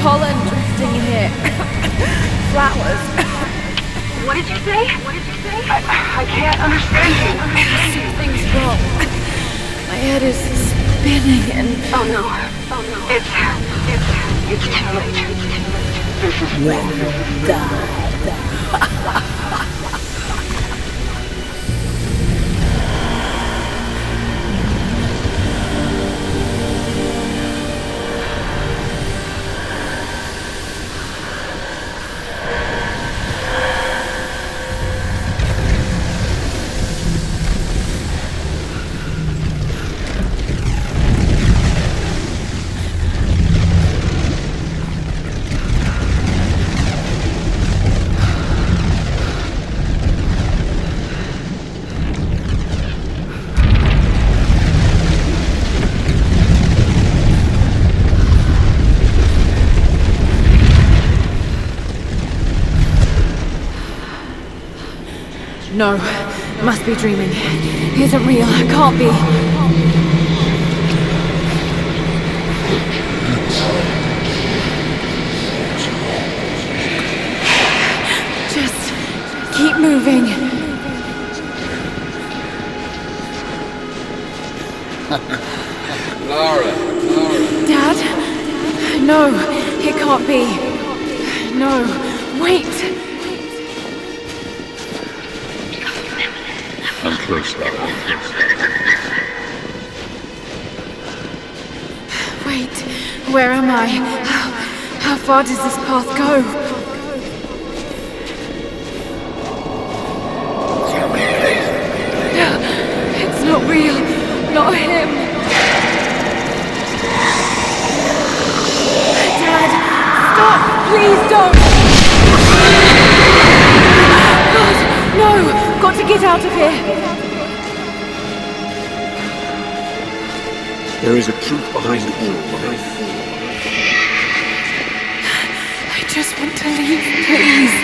Pollen drifting here. Flowers. What did you say? I can't understand you. Something's wrong. My head is spinning and... Oh no. It's too late. This is When you die. No, must be dreaming. Isn't real, can't be. Just keep moving. Lara. Dad? No, it can't be. No, wait. I'm close, Lara. Wait, where am I? How far does this path go? It's not real, not him. Dad, stop, please don't. God, no, got to get out of here. There is a truth behind all. I just want to leave, please.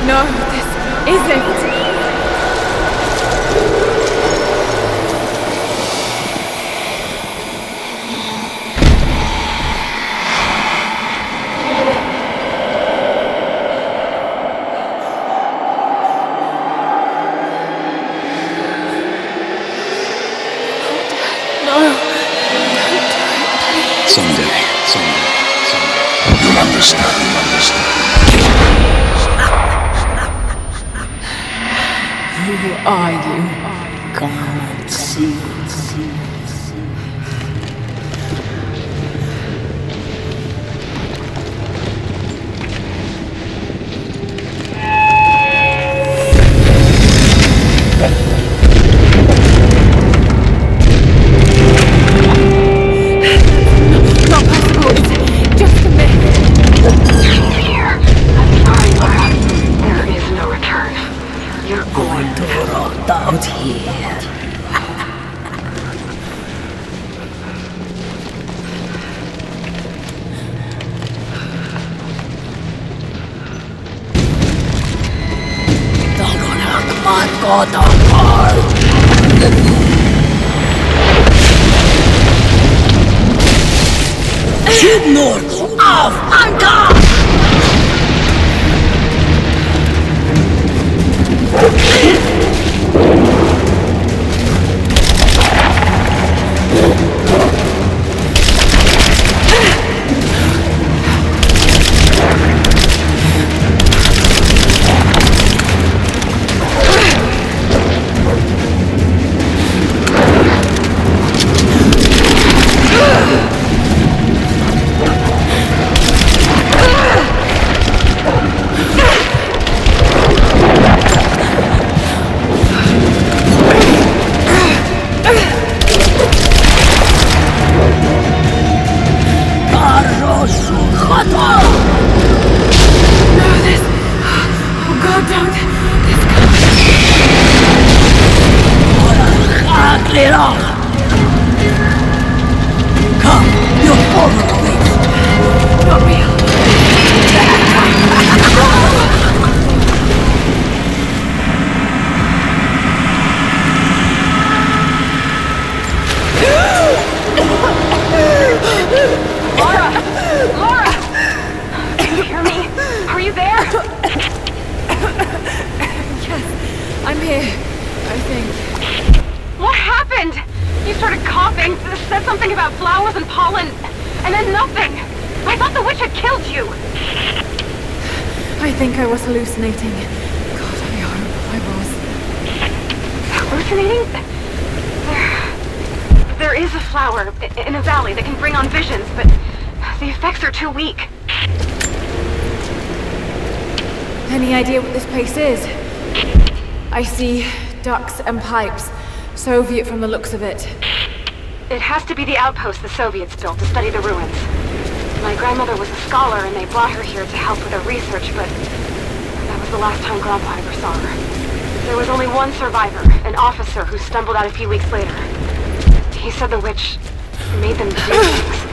No, this isn't. Someday. You'll understand. Who are you? Come and see. Not possible, it's just a myth. here. I'm sorry, Lara. There is no return. You're Going to rot out here. Noord af, anker! here, I think. What happened? You started coughing, said something about flowers and pollen, and then nothing. I thought the witch had killed you. I think I was hallucinating. God, I hope I was. Hallucinating? There is a flower in a valley that can bring on visions, but the effects are too weak. Any idea what this place is? I see ducts and pipes. Soviet from the looks of it. It has to be the outpost the Soviets built to study the ruins. My grandmother was a scholar and they brought her here to help with her research, but that was the last time Grandpa ever saw her. There was only one survivor, an officer who stumbled out a few weeks later. He said the witch made them do things.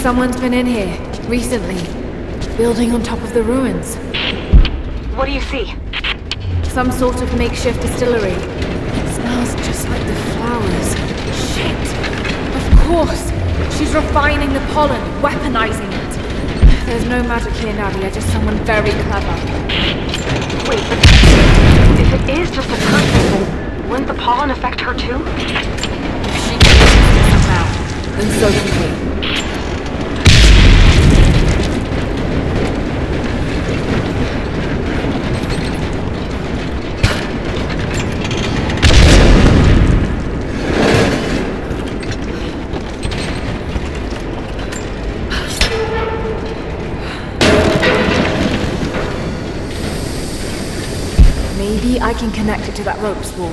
Someone's been in here, recently. Building on top of the ruins. What do you see? Some sort of makeshift distillery. It smells just like the flowers. Shit. Of course! She's refining the pollen, weaponizing it. There's no magic here, Nadia, just someone very clever. Wait, but if it is just a person, then wouldn't the pollen affect her too? If she can do it somehow, then so can we. Maybe I can connect it to that rope spool.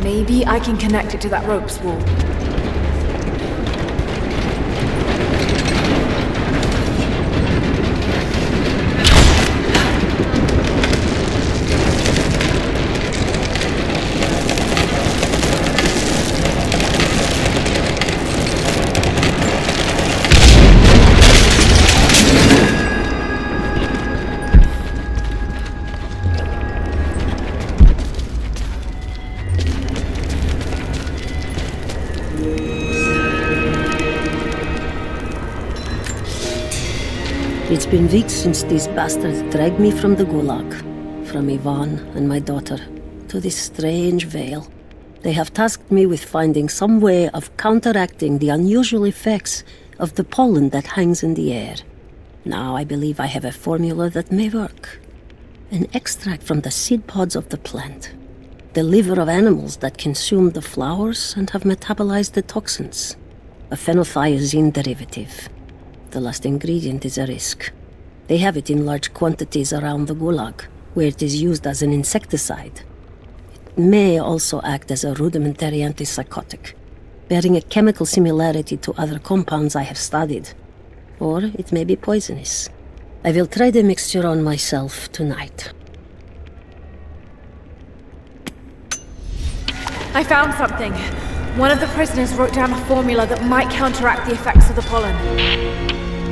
Maybe I can connect it to that rope spool. It's been weeks since these bastards dragged me from the Gulag, from Ivan and my daughter, to this strange vale. They have tasked me with finding some way of counteracting the unusual effects of the pollen that hangs in the air. Now I believe I have a formula that may work. An extract from the seed pods of the plant. The liver of animals that consumed the flowers and have metabolized the toxins. A phenothiazine derivative. The last ingredient is a risk. They have it in large quantities around the Gulag, where it is used as an insecticide. It may also act as a rudimentary antipsychotic, bearing a chemical similarity to other compounds I have studied. Or it may be poisonous. I will try the mixture on myself tonight. I found something. One of the prisoners wrote down a formula that might counteract the effects of the pollen.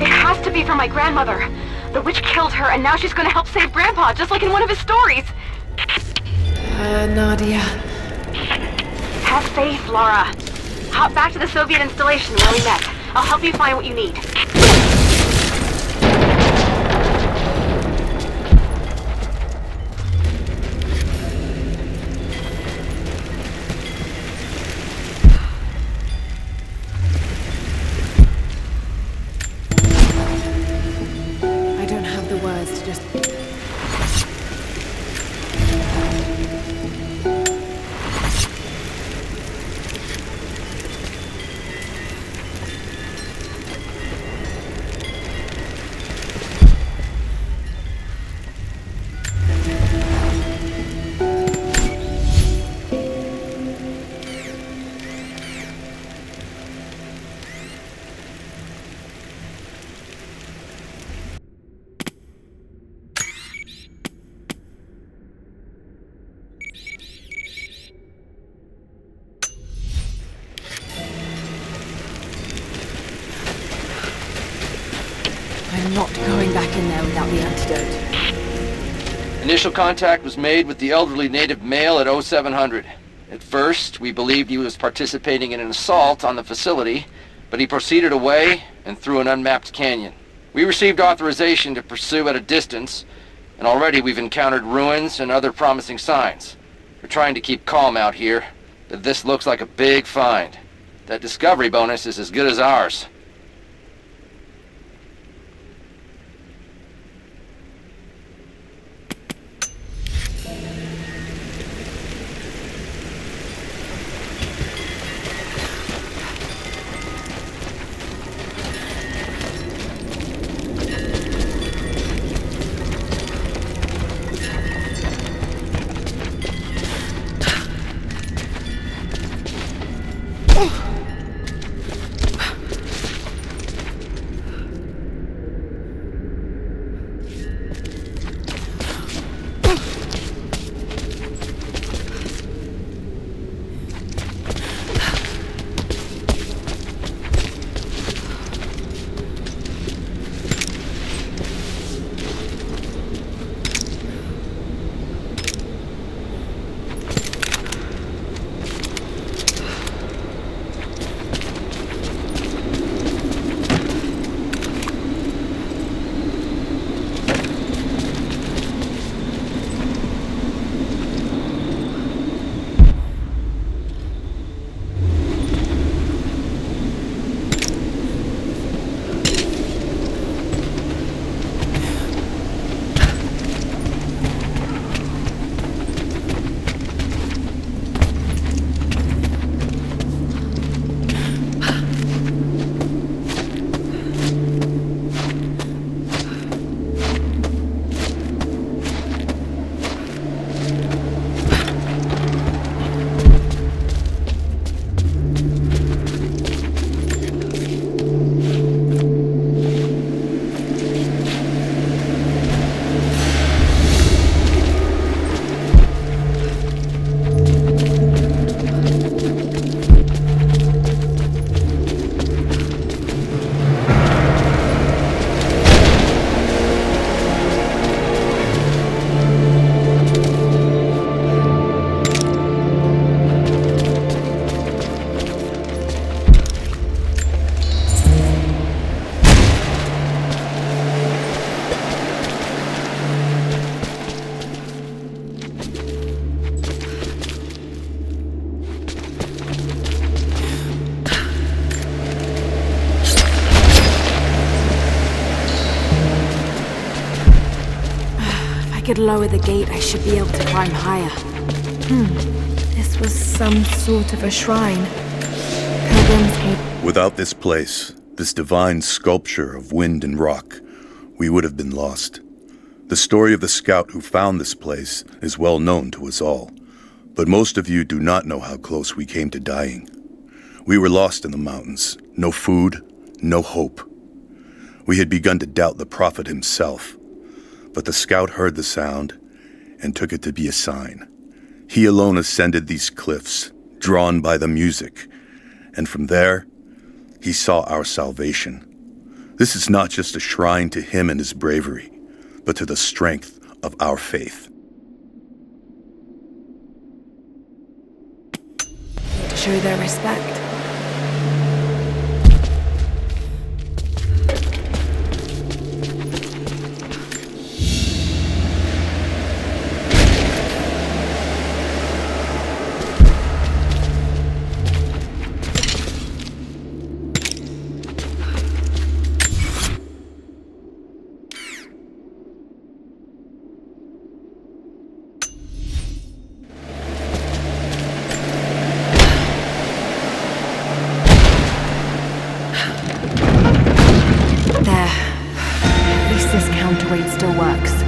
It has to be from my grandmother. The witch killed her, and now she's gonna help save Grandpa, just like in one of his stories. Nadia. Have faith, Laura. Hop back to the Soviet installation where we met. I'll help you find what you need. I don't have the words to just... I'm not going back in there without the antidote. Initial contact was made with the elderly native male at 0700. At first, we believed he was participating in an assault on the facility, but he proceeded away and through an unmapped canyon. We received authorization to pursue at a distance, and already we've encountered ruins and other promising signs. We're trying to keep calm out here, but this looks like a big find. That discovery bonus is as good as ours. Could lower the gate, I should be able to climb higher. This was some sort of a shrine. Pilgrims came... Without this place, this divine sculpture of wind and rock, we would have been lost. The story of the scout who found this place is well known to us all. But most of you do not know how close we came to dying. We were lost in the mountains. No food, no hope. We had begun to doubt the prophet himself, but the scout heard the sound and took it to be a sign. He alone ascended these cliffs, drawn by the music, and from there, he saw our salvation. This is not just a shrine to him and his bravery, but to the strength of our faith. To show their respect. Counterweight still works.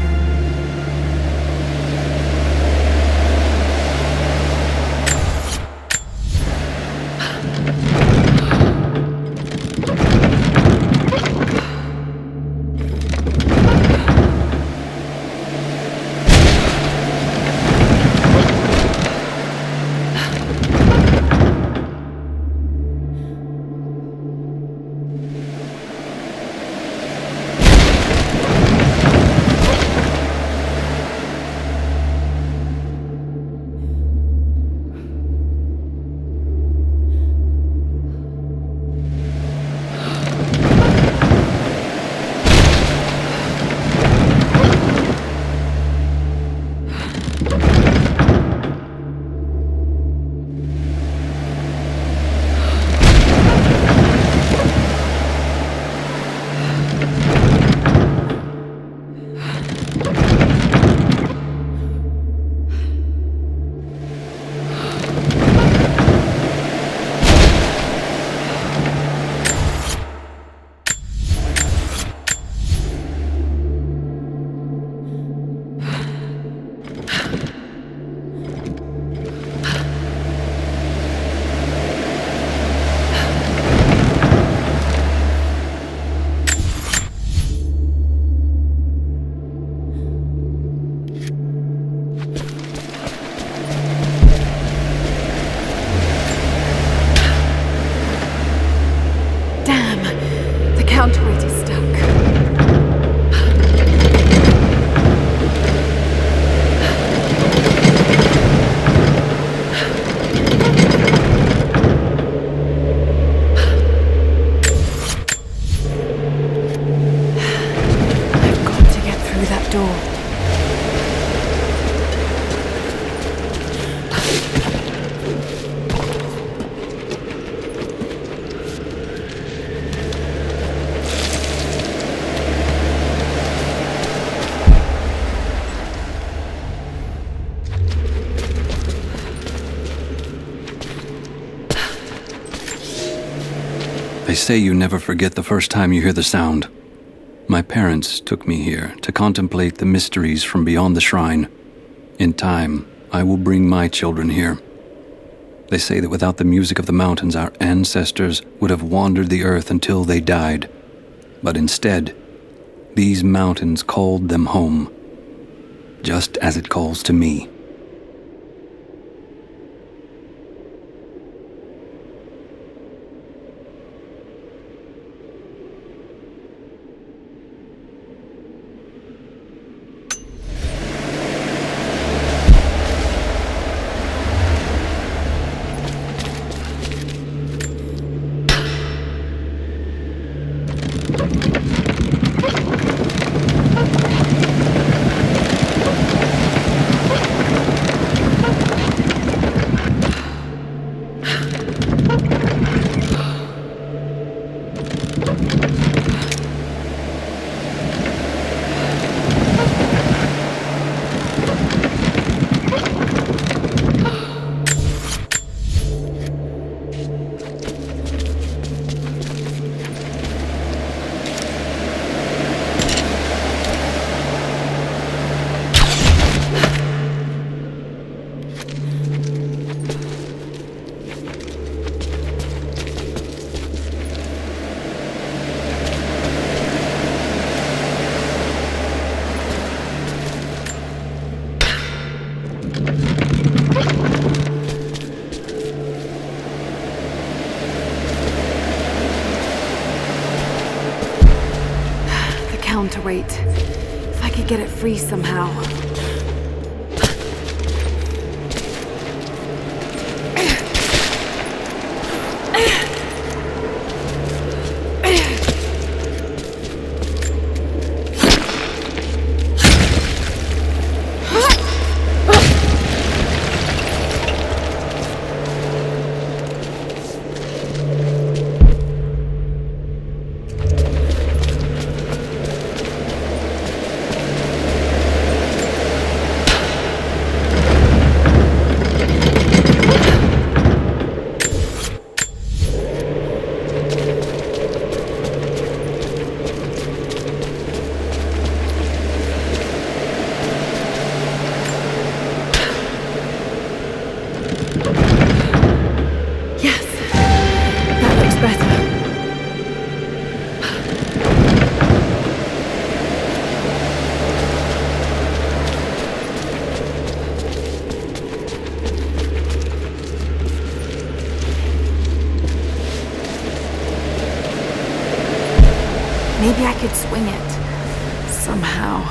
Counterweight is stuck. I've got to get through that door. They say you never forget the first time you hear the sound. My parents took me here to contemplate the mysteries from beyond the shrine. In time, I will bring my children here. They say that without the music of the mountains, our ancestors would have wandered the earth until they died. But instead, these mountains called them home, just as it calls to me. counterweight. If I could get it free somehow. Maybe I could swing it. Somehow.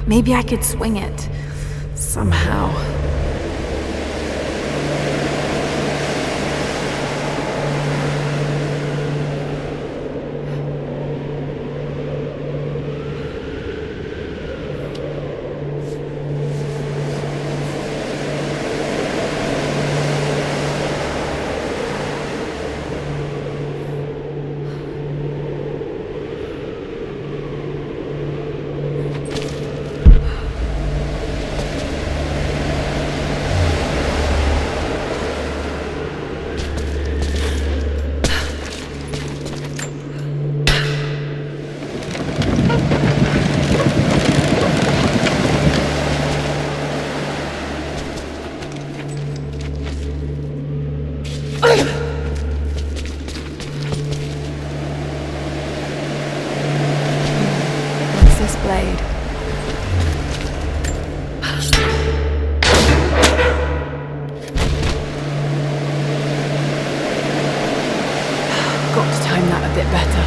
Maybe I could swing it. Somehow. What's this blade? Got to time that a bit better.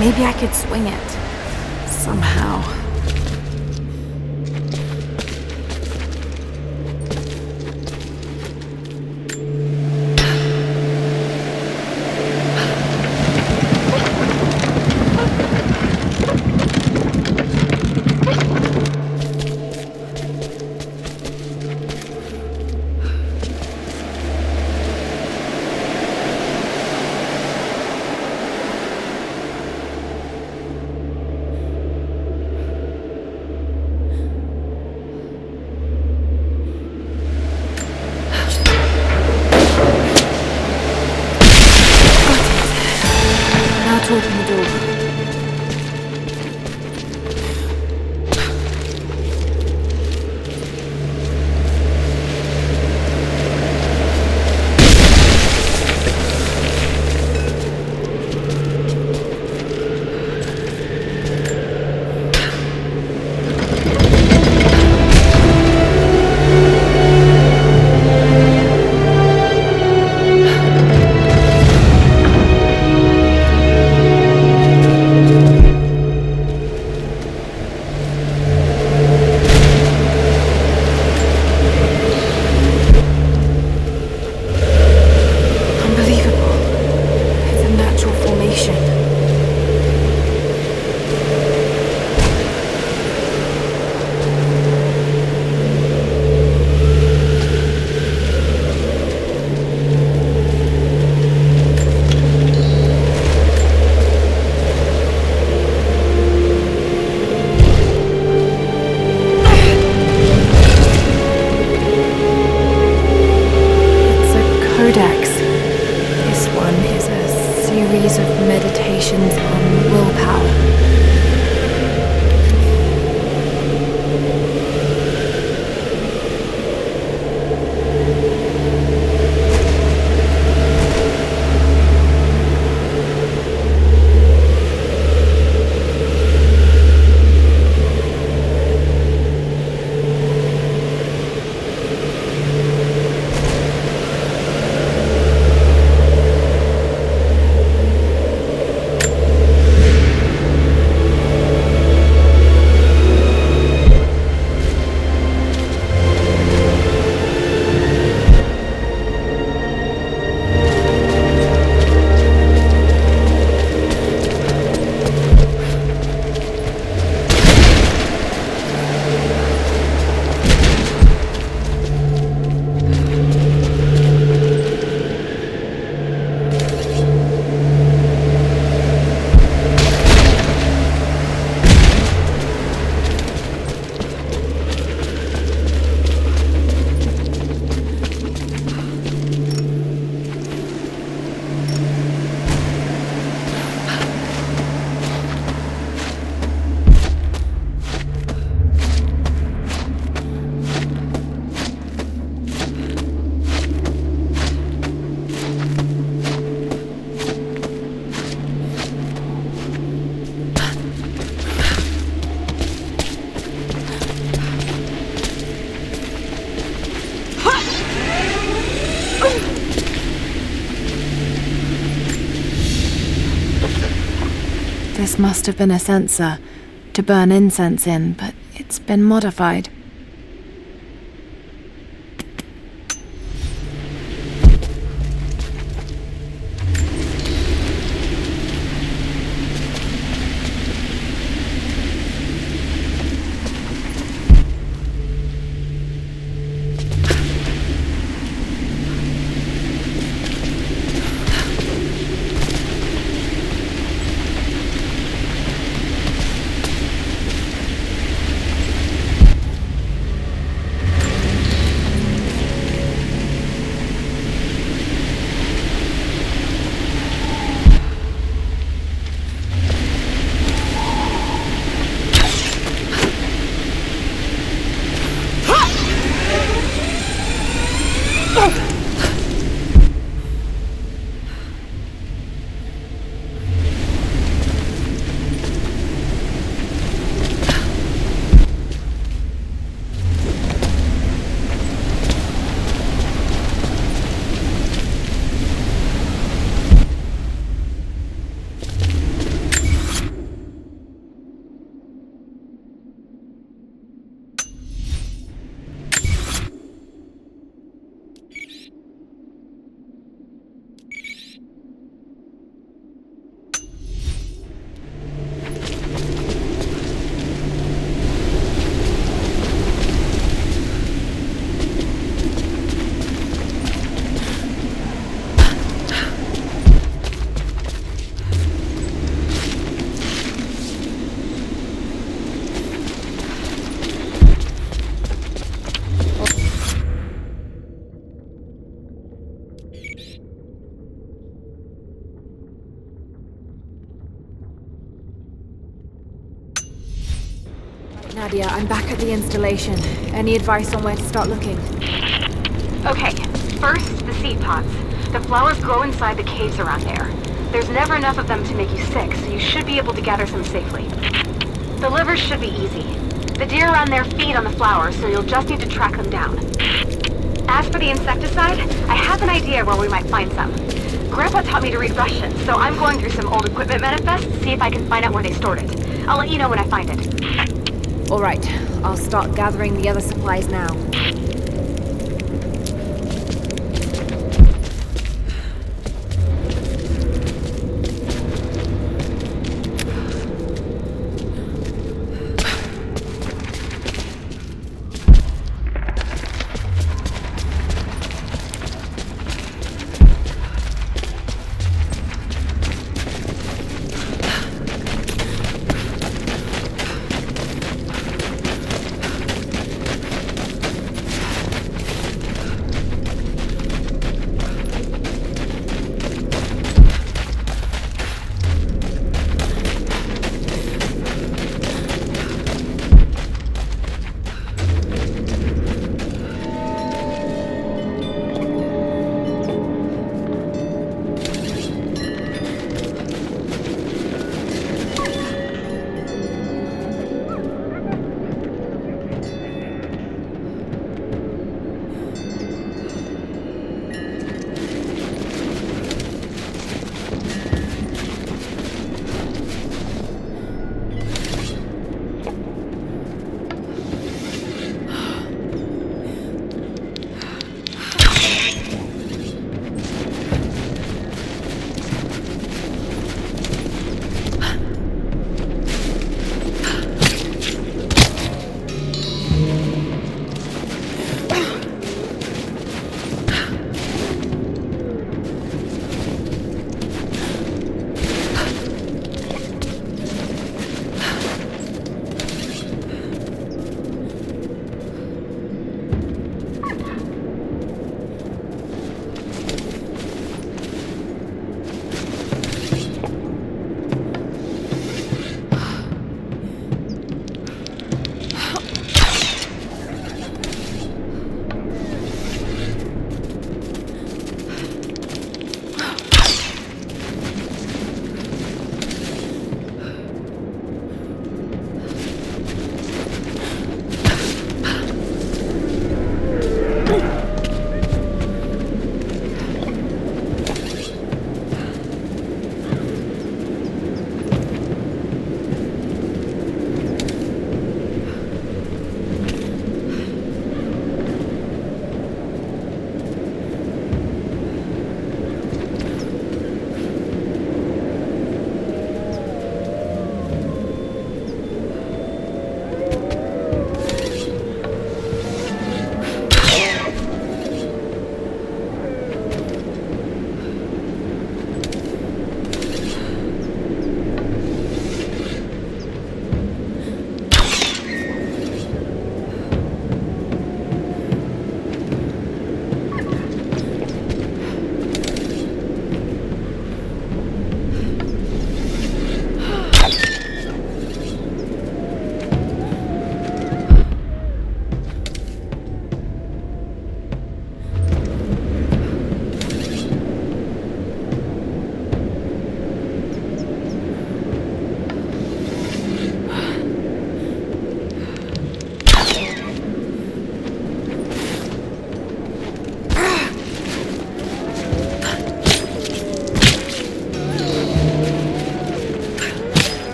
Maybe I could swing it. Somehow. Open the door. Meditations on willpower. This must have been a censer to burn incense in, but it's been modified. Nadia, I'm back at the installation. Any advice on where to start looking? Okay, first, the seed pods. The flowers grow inside the caves around there. There's never enough of them to make you sick, so you should be able to gather some safely. The livers should be easy. The deer around there feed on the flowers, so you'll just need to track them down. As for the insecticide, I have an idea where we might find some. Grandpa taught me to read Russian, so I'm going through some old equipment manifests to see if I can find out where they stored it. I'll let you know when I find it. All right, I'll start gathering the other supplies now.